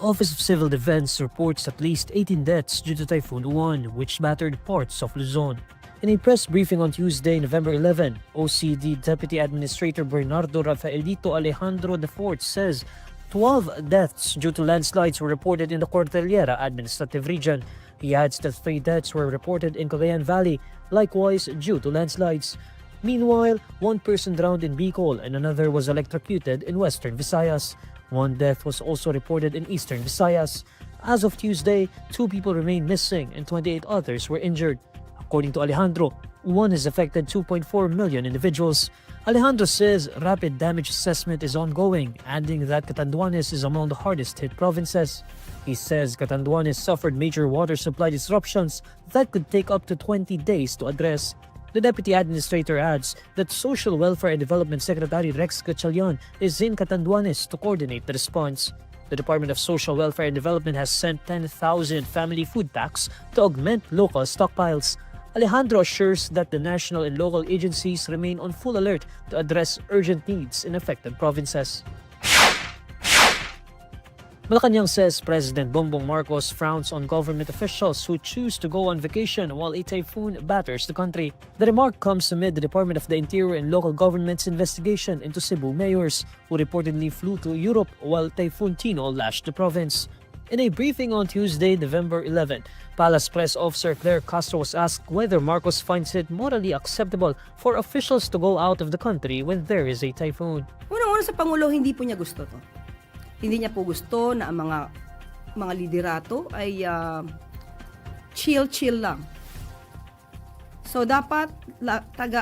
Office of Civil Defense reports at least 18 deaths due to Typhoon Uwan, which battered parts of Luzon. In a press briefing on Tuesday, November 11, OCD Deputy Administrator Bernardo Rafaelito Alejandro IV says 12 deaths due to landslides were reported in the Cordillera Administrative Region. He adds that 3 deaths were reported in Cagayan Valley, likewise due to landslides. Meanwhile, 1 person drowned in Bicol and another was electrocuted in Western Visayas. 1 death was also reported in Eastern Visayas. As of Tuesday, 2 people remain missing and 28 others were injured. According to Alejandro, Juan has affected 2.4 million individuals. Alejandro says rapid damage assessment is ongoing, adding that Catanduanes is among the hardest hit provinces. He says Catanduanes suffered major water supply disruptions that could take up to 20 days to address. The Deputy Administrator adds that Social Welfare and Development Secretary Rex Gatchalian is in Catanduanes to coordinate the response. The Department of Social Welfare and Development has sent 10,000 family food packs to augment local stockpiles. Alejandro assures that the national and local agencies remain on full alert to address urgent needs in affected provinces. Malacanang says President Bongbong Marcos frowns on government officials who choose to go on vacation while a typhoon batters the country. The remark comes amid the Department of the Interior and local government's investigation into Cebu mayors who reportedly flew to Europe while Typhoon Tino lashed the province. In a briefing on Tuesday, November 11, Palace Press Officer Claire Castro was asked whether Marcos finds it morally acceptable for officials to go out of the country when there is a typhoon. Unang-una sa Pangulo, hindi po niya gusto to. Hindi niya po gusto na ang mga liderato ay chill lang. So dapat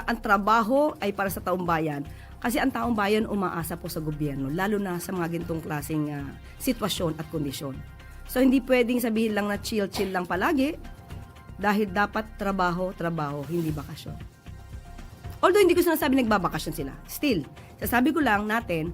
ang trabaho ay para sa taong bayan. Kasi ang taong bayan umaasa po sa gobyerno, lalo na sa mga ganitong klaseng sitwasyon at kondisyon. So hindi pwedeng sabihin lang na chill lang palagi dahil dapat trabaho, hindi bakasyon. Although hindi ko sinasabi nagbabakasyon sila. Still, sasabi ko lang natin,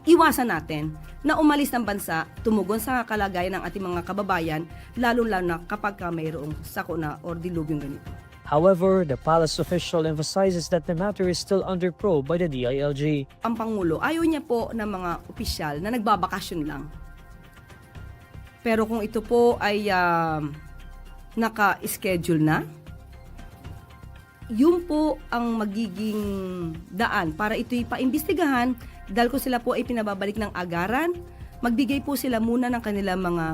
iwasan natin na umalis ng bansa, tumugon sa kalagayan ng ating mga kababayan, lalo na kapag mayroong sakuna or dilubyong ganito. However, the palace official emphasizes that the matter is still under probe by the DILG. Ang Pangulo, ayaw niya po ng mga opisyal na nagbabakasyon lang. Pero kung ito po ay naka-schedule na, yun po ang magiging daan para ito'y paimbestigahan dahil kung sila po ay pinababalik ng agaran, magbigay po sila muna ng kanilang mga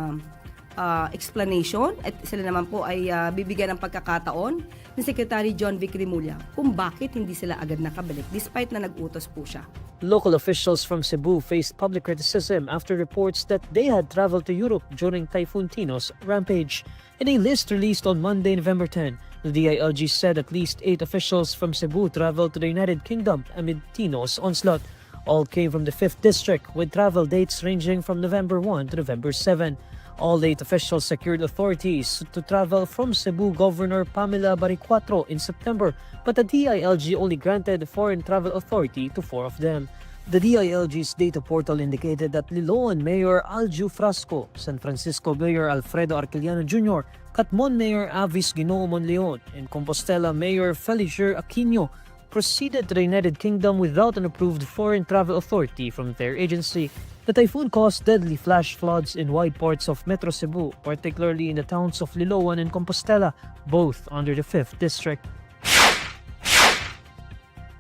explanation at sila naman po ay bibigyan ng pagkakataon ni Secretary John Vic Rimulya kung bakit hindi sila agad nakabalik despite na nag-utos po siya. Local officials from Cebu faced public criticism after reports that they had traveled to Europe during Typhoon Tino's rampage. In a list released on Monday, November 10, the DILG said at least 8 officials from Cebu traveled to the United Kingdom amid Tino's onslaught. All came from the 5th District with travel dates ranging from November 1 to November 7. All 8 officials secured authorities to travel from Cebu Governor Pamela Baricuatro in September, but the DILG only granted foreign travel authority to 4 of them. The DILG's data portal indicated that Liloan Mayor Alju Frasco, San Francisco Mayor Alfredo Arquiliano Jr., Catmon Mayor Avis Ginoo Monleon, and Compostela Mayor Felicer Aquino proceeded to the United Kingdom without an approved foreign travel authority from their agency. The typhoon caused deadly flash floods in wide parts of Metro Cebu, particularly in the towns of Liloan and Compostela, both under the 5th District.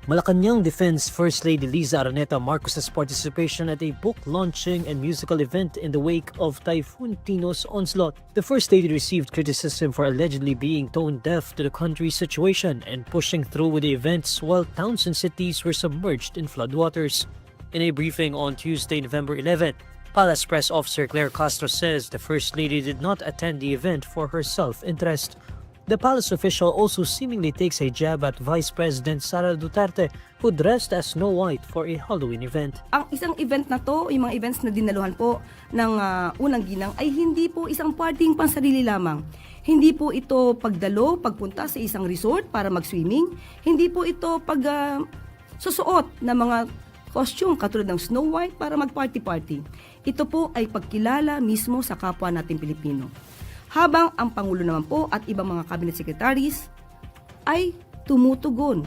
Malacanang Defense First Lady Liza Araneta Marcos's participation at a book launching and musical event in the wake of Typhoon Tino's onslaught. The First Lady received criticism for allegedly being tone deaf to the country's situation and pushing through with the events while towns and cities were submerged in floodwaters. In a briefing on Tuesday, November 11, Palace Press Officer Claire Castro says the First Lady did not attend the event for her self-interest. The palace official also seemingly takes a jab at Vice President Sara Duterte, who dressed as Snow White for a Halloween event. Ang isang event na to, yung mga events na dinaluhan po ng unang ginang ay hindi po isang parting pansarili lamang. Hindi po ito pagdalo, pagpunta sa isang resort para mag-swimming. Hindi po ito susuot ng mga costume katulad ng Snow White para mag-party-party. Ito po ay pagkilala mismo sa kapwa nating Pilipino. Habang ang Pangulo naman po at ibang mga cabinet secretaries ay tumutugon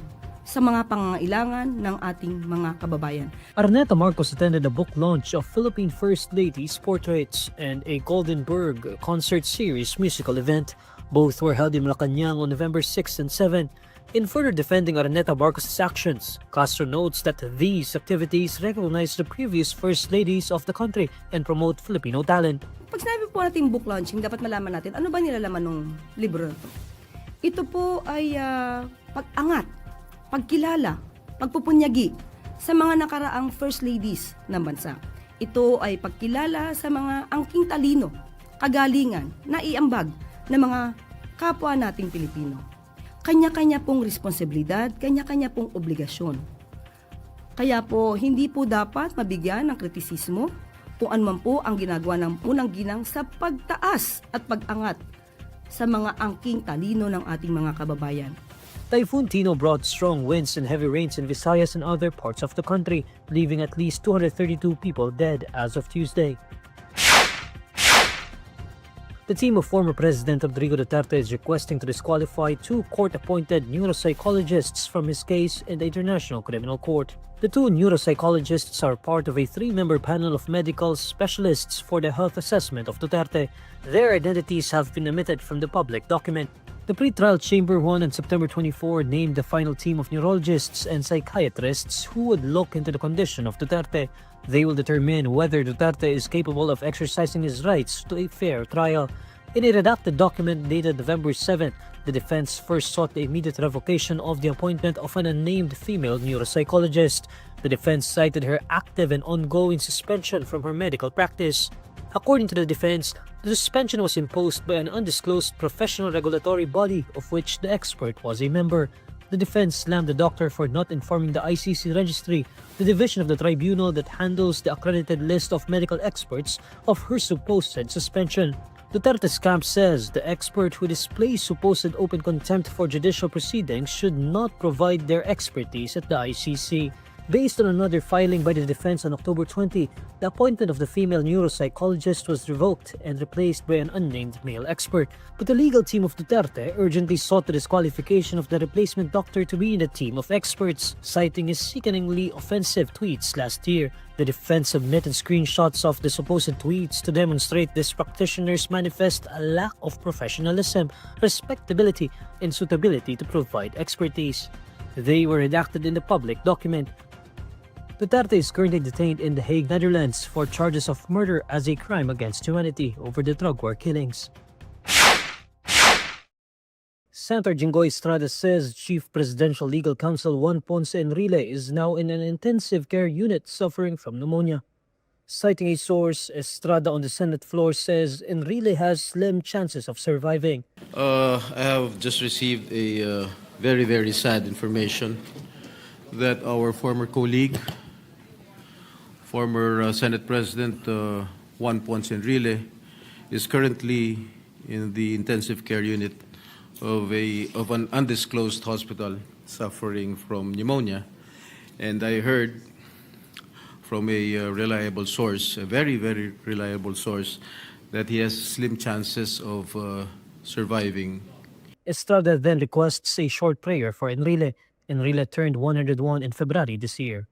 sa mga pangangailangan ng ating mga kababayan. Araneta Marcos attended a book launch of Philippine First Ladies Portraits and a Goldenberg concert series musical event. Both were held in Malacanang on November 6 and 7. In further defending Araneta Marcos' actions, Castro notes that these activities recognize the previous First Ladies of the country and promote Filipino talent. Pag sinabi po natin book launching, dapat malaman natin ano ba nilalaman ng libro na ito. Ito po ay pag-angat, pagkilala, pagpupunyagi sa mga nakaraang First Ladies ng bansa. Ito ay pagkilala sa mga angking talino, kagalingan, naiambag ng mga kapwa nating Pilipino. Kanya-kanya pong responsibilidad, kanya-kanya pong obligasyon. Kaya po, hindi po dapat mabigyan ng kritisismo kung ano man po ang ginagawa ng unang ginang sa pagtaas at pag-angat sa mga angking talino ng ating mga kababayan. Typhoon Tino brought strong winds and heavy rains in Visayas and other parts of the country, leaving at least 232 people dead as of Tuesday. The team of former President Rodrigo Duterte is requesting to disqualify 2 court-appointed neuropsychologists from his case in the International Criminal Court. The 2 neuropsychologists are part of a 3-member panel of medical specialists for the health assessment of Duterte. Their identities have been omitted from the public document. The pre-trial chamber won on September 24 named the final team of neurologists and psychiatrists who would look into the condition of Duterte. They will determine whether Duterte is capable of exercising his rights to a fair trial. In a redacted document dated November 7, the defense first sought the immediate revocation of the appointment of an unnamed female neuropsychologist. The defense cited her active and ongoing suspension from her medical practice. According to the defense, the suspension was imposed by an undisclosed professional regulatory body of which the expert was a member. The defense slammed the doctor for not informing the ICC registry, the division of the tribunal that handles the accredited list of medical experts, of her supposed suspension. Duterte's camp says the expert who displays supposed open contempt for judicial proceedings should not provide their expertise at the ICC. Based on another filing by the defense on October 20, the appointment of the female neuropsychologist was revoked and replaced by an unnamed male expert. But the legal team of Duterte urgently sought the disqualification of the replacement doctor to be in the team of experts, citing his sickeningly offensive tweets last year. The defense submitted screenshots of the supposed tweets to demonstrate this practitioners manifest a lack of professionalism, respectability, and suitability to provide expertise. They were redacted in the public document. Duterte is currently detained in The Hague, Netherlands for charges of murder as a crime against humanity over the drug war killings. Senator Jinggoy Estrada says Chief Presidential Legal Counsel Juan Ponce Enrile is now in an intensive care unit suffering from pneumonia. Citing a source, Estrada on the Senate floor says Enrile has slim chances of surviving. I have just received a very, very sad information that our former colleague, former Senate President Juan Ponce Enrile, is currently in the intensive care unit of an undisclosed hospital suffering from pneumonia. And I heard from a reliable source, a very, very reliable source, that he has slim chances of surviving. Estrada then requests a short prayer for Enrile. Enrile turned 101 in February this year.